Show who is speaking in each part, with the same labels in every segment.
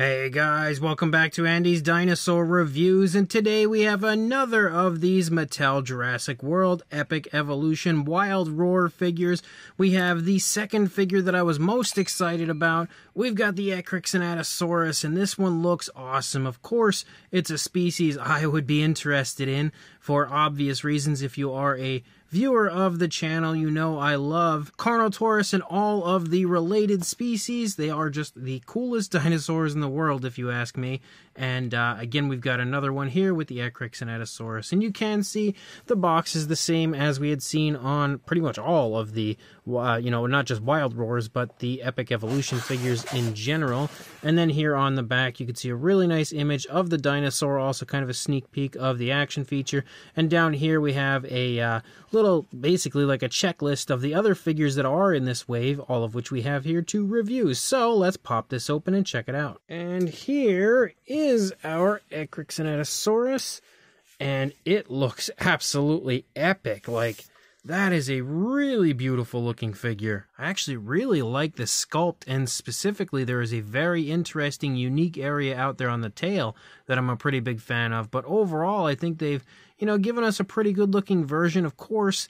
Speaker 1: Hey guys, welcome back to Andy's Dinosaur Reviews, and today we have another of these Mattel Jurassic World Epic Evolution Wild Roar figures. We have the second figure that I was most excited about. We've got the Ekrixinatosaurus, and this one looks awesome. Of course, it's a species I would be interested in for obvious reasons. If you are a viewer of the channel, you know I love Carnotaurus and all of the related species. They are just the coolest dinosaurs in the world, if you ask me. And again, we've got another one here with the Ekrixinatosaurus. And you can see the box is the same as we had seen on pretty much all of the, not just Wild Roars, but the Epic Evolution figures in general. And then here on the back, you can see a really nice image of the dinosaur, also kind of a sneak peek of the action feature. And down here we have a little, basically like a checklist of the other figures that are in this wave, all of which we have here to review. So let's pop this open and check it out. And here is our Ekrixinatosaurus, and it looks absolutely epic. Like, that is a really beautiful looking figure. I actually really like the sculpt, and specifically there is a very interesting, unique area out there on the tail that I'm a pretty big fan of. But overall, I think they've, given us a pretty good looking version. Of course,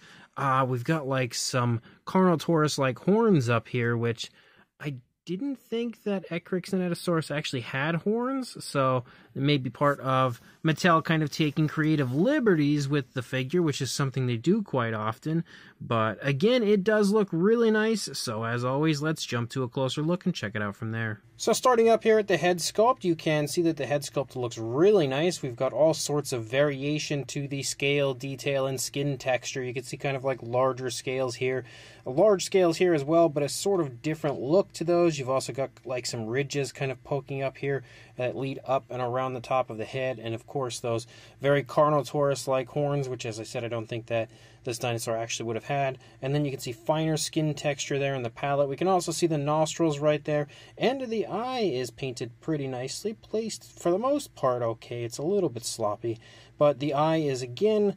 Speaker 1: we've got like some Carnotaurus-like horns up here, which I didn't think that Ekrixinatosaurus actually had horns, so it may be part of Mattel kind of taking creative liberties with the figure, which is something they do quite often. But again, it does look really nice, so as always, let's jump to a closer look and check it out from there. So starting up here at the head sculpt, you can see that the head sculpt looks really nice. We've got all sorts of variation to the scale, detail, and skin texture. You can see kind of like larger scales here, large scales here as well, but a sort of different look to those. You've also got like some ridges kind of poking up here that lead up and around the top of the head, and of course those very Carnotaurus-like horns, which, as I said, I don't think that this dinosaur actually would have had. And then you can see finer skin texture there in the palate. We can also see the nostrils right there, and the eye is painted pretty nicely, placed for the most part okay. It's a little bit sloppy, but the eye is again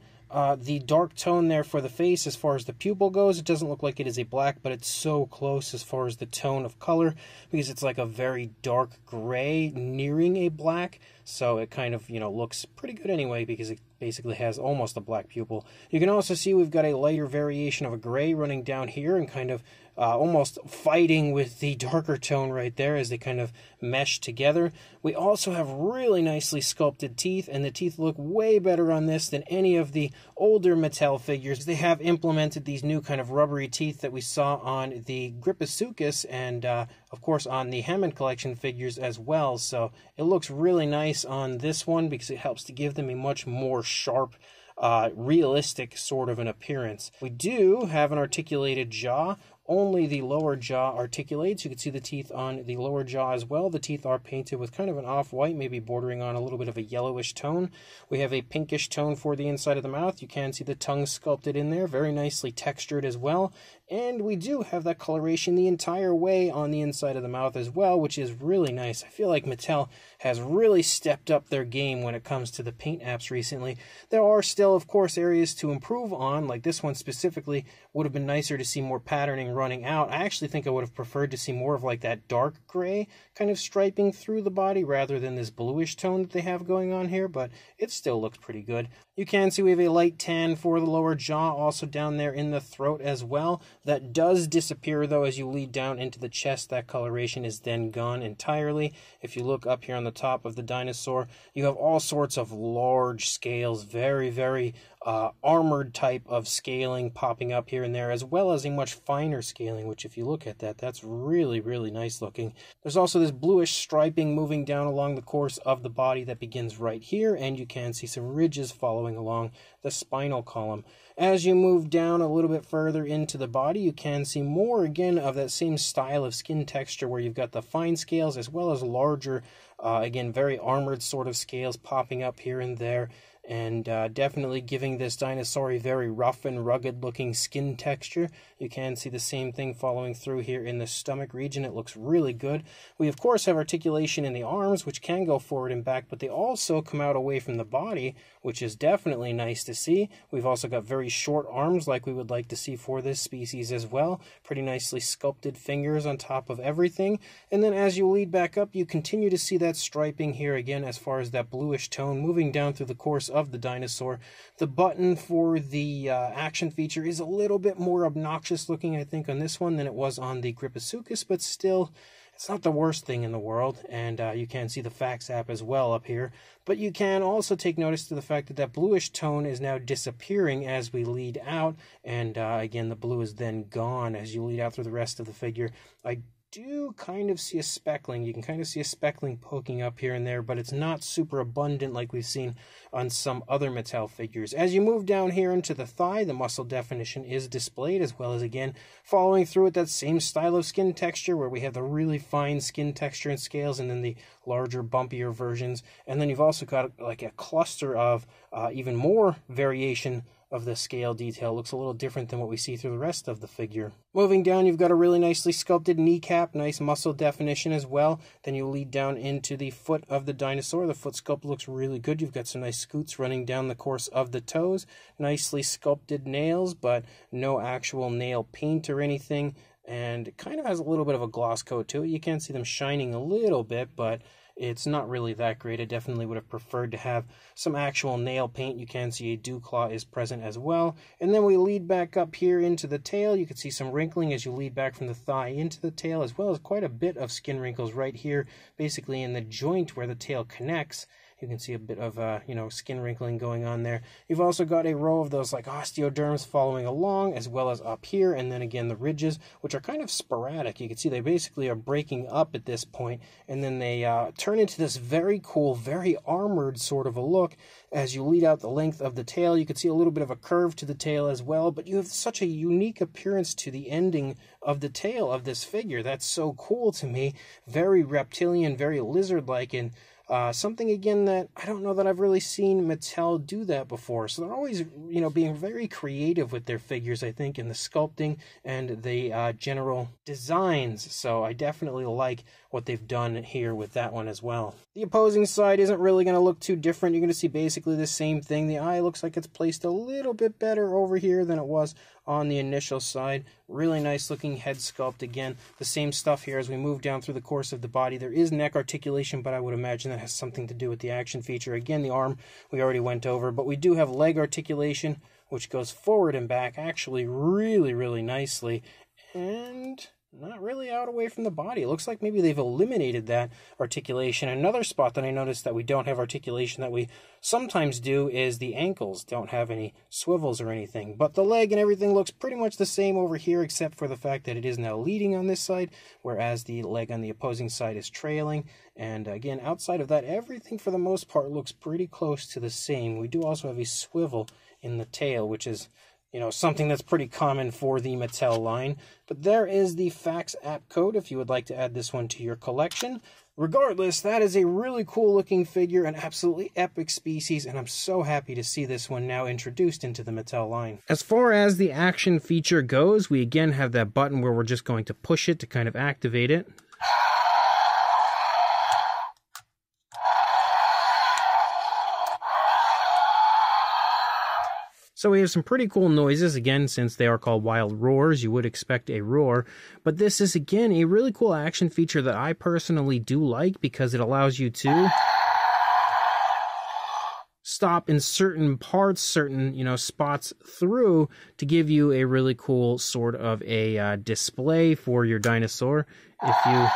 Speaker 1: the dark tone there for the face. As far as the pupil goes, it doesn't look like it is a black, but it's so close as far as the tone of color, because it's like a very dark gray nearing a black. So it kind of, looks pretty good anyway, because it basically has almost a black pupil. You can also see we've got a lighter variation of a gray running down here and kind of almost fighting with the darker tone right there as they kind of mesh together. We also have really nicely sculpted teeth, and the teeth look way better on this than any of the older Mattel figures. They have implemented these new kind of rubbery teeth that we saw on the Griposuchus and of course on the Hammond Collection figures as well. So it looks really nice on this one because it helps to give them a much more sharp, realistic sort of an appearance. We do have an articulated jaw. Only the lower jaw articulates. You can see the teeth on the lower jaw as well. The teeth are painted with kind of an off-white, maybe bordering on a little bit of a yellowish tone. We have a pinkish tone for the inside of the mouth. You can see the tongue sculpted in there, very nicely textured as well. And we do have that coloration the entire way on the inside of the mouth as well, which is really nice. I feel like Mattel has really stepped up their game when it comes to the paint apps recently. There are still, of course, areas to improve on, like this one specifically. Would have been nicer to see more patterning running out. I actually think I would have preferred to see more of like that dark gray kind of striping through the body rather than this bluish tone that they have going on here, but it still looks pretty good. You can see we have a light tan for the lower jaw, also down there in the throat as well. That does disappear though as you lead down into the chest. That coloration is then gone entirely. If you look up here on the top of the dinosaur, you have all sorts of large scales, very, very armored type of scaling popping up here and there, as well as a much finer scaling, which if you look at that, that's really, really nice looking. There's also this bluish striping moving down along the course of the body that begins right here, and you can see some ridges following along the spinal column. As you move down a little bit further into the body, you can see more again of that same style of skin texture where you've got the fine scales as well as larger, again, very armored sort of scales popping up here and there. and definitely giving this dinosaur a very rough and rugged looking skin texture. You can see the same thing following through here in the stomach region. It looks really good. We of course have articulation in the arms, which can go forward and back, but they also come out away from the body, which is definitely nice to see. We've also got very short arms like we would like to see for this species as well. Pretty nicely sculpted fingers on top of everything. And then as you lead back up, you continue to see that striping here again as far as that bluish tone moving down through the course of the dinosaur. The button for the action feature is a little bit more obnoxious looking, I think, on this one than it was on the Griposuchus, but still, it's not the worst thing in the world. And you can see the Fax app as well up here. But you can also take notice to the fact that that bluish tone is now disappearing as we lead out. And again, the blue is then gone as you lead out through the rest of the figure. I do kind of see a speckling. You can kind of see a speckling poking up here and there, but it's not super abundant like we've seen on some other Mattel figures. As you move down here into the thigh, the muscle definition is displayed, as well as, again, following through with that same style of skin texture where we have the really fine skin texture and scales and then the larger, bumpier versions. And then you've also got like a cluster of even more variation of the scale detail. It looks a little different than what we see through the rest of the figure. Moving down, you've got a really nicely sculpted kneecap, nice muscle definition as well. Then you lead down into the foot of the dinosaur. The foot sculpt looks really good. You've got some nice scoots running down the course of the toes. Nicely sculpted nails, but no actual nail paint or anything. And it kind of has a little bit of a gloss coat to it. You can see them shining a little bit, but it's not really that great. I definitely would have preferred to have some actual nail paint. You can see a dew claw is present as well. And then we lead back up here into the tail. You can see some wrinkling as you lead back from the thigh into the tail, as well as quite a bit of skin wrinkles right here, basically in the joint where the tail connects. You can see a bit of, skin wrinkling going on there. You've also got a row of those like osteoderms following along, as well as up here, and then again the ridges, which are kind of sporadic. You can see they basically are breaking up at this point, and then they turn into this very cool, very armored sort of a look. As you lead out the length of the tail, you can see a little bit of a curve to the tail as well, but you have such a unique appearance to the ending of the tail of this figure. That's so cool to me. Very reptilian, very lizard-like, and something, again, that I don't know that I've really seen Mattel do that before. So they're always, being very creative with their figures, I think, in the sculpting and the general designs. So I definitely like what they've done here with that one as well. The opposing side isn't really going to look too different. You're going to see basically the same thing. The eye looks like it's placed a little bit better over here than it was on the initial side. Really nice looking head sculpt. Again, the same stuff here as we move down through the course of the body. There is neck articulation, but I would imagine that has something to do with the action feature. Again, the arm we already went over, but we do have leg articulation, which goes forward and back actually really, really nicely, and not really out away from the body. It looks like maybe they've eliminated that articulation. Another spot that I noticed that we don't have articulation that we sometimes do is the ankles don't have any swivels or anything. But the leg and everything looks pretty much the same over here, except for the fact that it is now leading on this side, whereas the leg on the opposing side is trailing. And again, outside of that, everything for the most part looks pretty close to the same. We do also have a swivel in the tail, which is something that's pretty common for the Mattel line. But there is the Fax app code if you would like to add this one to your collection. Regardless, that is a really cool looking figure, an absolutely epic species, and I'm so happy to see this one now introduced into the Mattel line. As far as the action feature goes, we again have that button where we're just going to push it to kind of activate it. So we have some pretty cool noises. Again, since they are called wild roars, you would expect a roar. But this is, again, a really cool action feature that I personally do like because it allows you to stop in certain parts, certain, spots through to give you a really cool sort of a display for your dinosaur. If you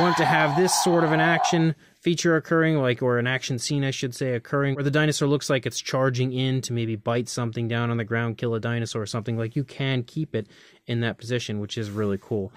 Speaker 1: want to have this sort of an action feature occurring, or an action scene, I should say, occurring, where the dinosaur looks like it's charging in to maybe bite something down on the ground, kill a dinosaur or something, you can keep it in that position, which is really cool.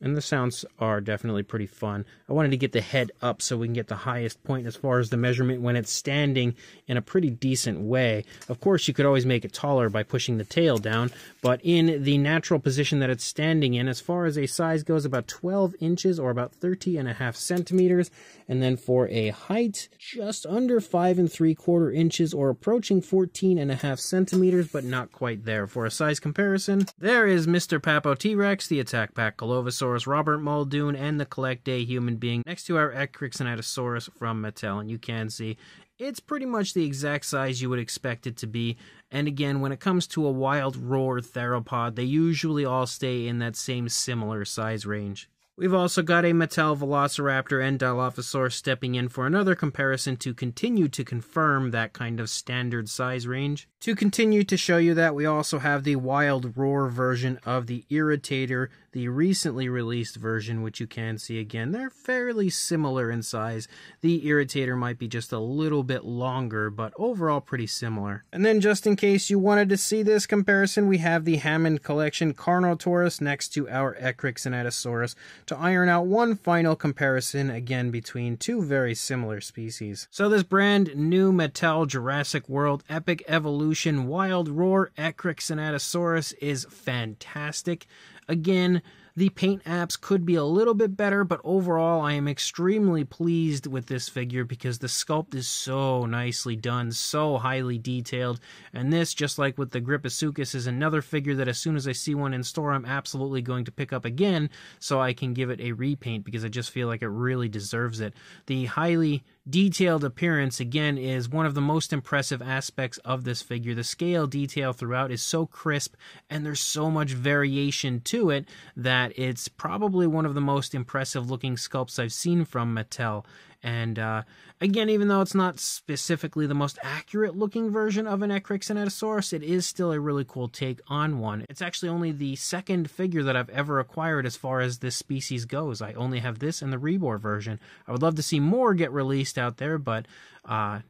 Speaker 1: And the sounds are definitely pretty fun. I wanted to get the head up so we can get the highest point as far as the measurement when it's standing in a pretty decent way. Of course, you could always make it taller by pushing the tail down, but in the natural position that it's standing in, as far as a size goes, about 12 inches or about 30.5 centimeters. And then for a height, just under 5 3/4 inches or approaching 14.5 centimeters, but not quite there. For a size comparison, there is Mr. Papo T-Rex, the Attack Pack Colovosaurus, Robert Muldoon, and the Collect Day Human Being next to our Ekrixinatosaurus from Mattel. And you can see it's pretty much the exact size you would expect it to be. And again, when it comes to a wild roar theropod, they usually all stay in that same similar size range. We've also got a Mattel Velociraptor and Dilophosaurus stepping in for another comparison to continue to confirm that kind of standard size range. To continue to show you that, we also have the Wild Roar version of the Irritator, the recently released version, which you can see again. They're fairly similar in size. The Irritator might be just a little bit longer, but overall pretty similar. And then just in case you wanted to see this comparison, we have the Hammond Collection Carnotaurus next to our Ekrixinatosaurus to iron out one final comparison, again, between two very similar species. So this brand new Mattel Jurassic World Epic Evolution Wild Roar Ekrixinatosaurus is fantastic. Again, the paint apps could be a little bit better, but overall I am extremely pleased with this figure because the sculpt is so nicely done, so highly detailed, and this, just like with the Griposuchus, is another figure that as soon as I see one in store, I'm absolutely going to pick up again so I can give it a repaint because I just feel like it really deserves it. The highly detailed appearance, again, is one of the most impressive aspects of this figure. The scale detail throughout is so crisp, and there's so much variation to it that it's probably one of the most impressive looking sculpts I've seen from Mattel. And again, even though it's not specifically the most accurate looking version of an Ekrixinatosaurus, it is still a really cool take on one. It's actually only the second figure that I've ever acquired as far as this species goes. I only have this and the Reborn version. I would love to see more get released out there, but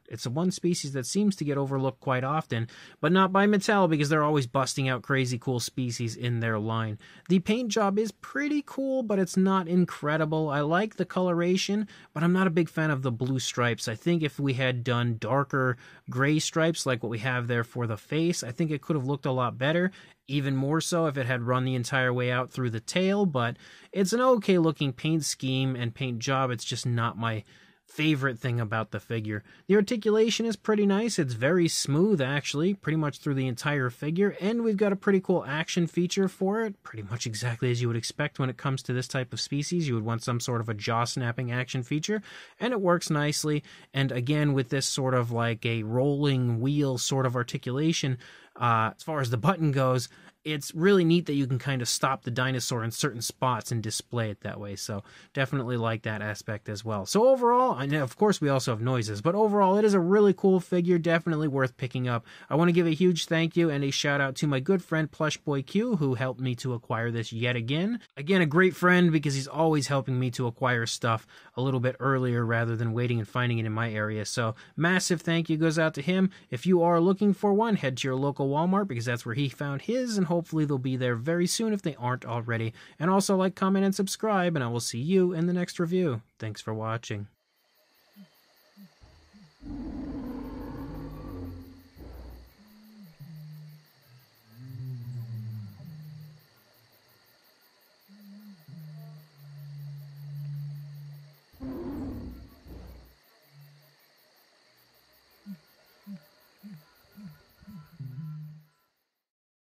Speaker 1: it's a one species that seems to get overlooked quite often, but not by Mattel because they're always busting out crazy cool species in their line. The paint job is pretty cool, but it's not incredible. I like the coloration, but I'm not a big fan of the blue stripes. I think if we had done darker gray stripes like what we have there for the face, I think it could have looked a lot better. Even more so if it had run the entire way out through the tail, but it's an okay looking paint scheme and paint job. It's just not my favorite thing about the figure. The articulation is pretty nice. It's very smooth, actually, pretty much through the entire figure, and we've got a pretty cool action feature for it, pretty much exactly as you would expect when it comes to this type of species. You would want some sort of a jaw-snapping action feature, and it works nicely. And again, with this sort of like a rolling wheel sort of articulation, as far as the button goes, it's really neat that you can kind of stop the dinosaur in certain spots and display it that way. So definitely like that aspect as well. So overall, and of course we also have noises, but overall it is a really cool figure, definitely worth picking up. I want to give a huge thank you and a shout out to my good friend Plush Boy Q, who helped me to acquire this yet again. Again, a great friend because he's always helping me to acquire stuff a little bit earlier rather than waiting and finding it in my area. So massive thank you goes out to him. If you are looking for one, head to your local Walmart because that's where he found his, and hopefully they'll be there very soon if they aren't already. And also like, comment, and subscribe, and I will see you in the next review. Thanks for watching.